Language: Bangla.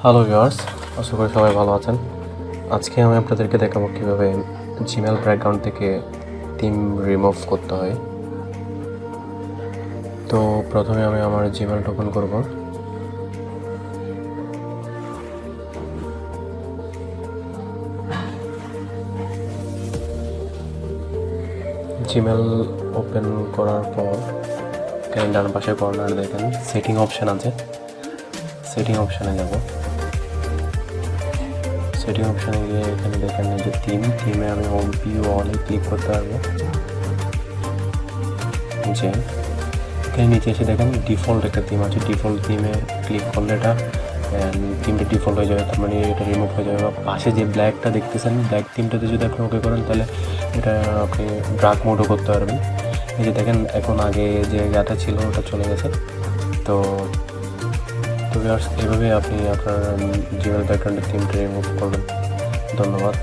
হ্যালো ভিউয়ার্স, আশা করি সবাই ভালো আছেন। আজকে আমি আপনাদেরকে দেখাবো কীভাবে জিমেল ব্যাকগ্রাউন্ড থেকে থিম রিমুভ করতে হয়। তো প্রথমে আমি আমার জিমেলটা ওপেন করব। জিমেল ওপেন করার পর এখানে ডান পাশে কর্নার দেখেন সেটিং অপশান আছে, সেটিং অপশানে যাব। সেটিং অপশানে গিয়ে এখানে দেখেন এই যে থিমে আমি হোম ভিউ অলে ক্লিক করতে পারবো। যে এখানে নিচে এসে দেখেন ডিফল্ট একটা থিম আছে, ডিফল্ট থিমে ক্লিক করলে এটা থিমটা ডিফল্ট হয়ে যাবে, তার মানে এটা রিমুভ হয়ে যাবে। পাশে যে ব্ল্যাকটা দেখতেছেন, ব্ল্যাক থিমটাতে যদি আপনি ওকে করেন তাহলে এটা আপনি ডার্ক মোডও করতে পারবেন। এই যে দেখেন এখন আগে যে গাটা ছিল ওটা চলে গেছে। তো ভিউয়ার্স, এভাবে আপনি আপনার জিমেল ব্যাকগ্রাউন্ডের থিমটা রিমুভ করবেন। ধন্যবাদ।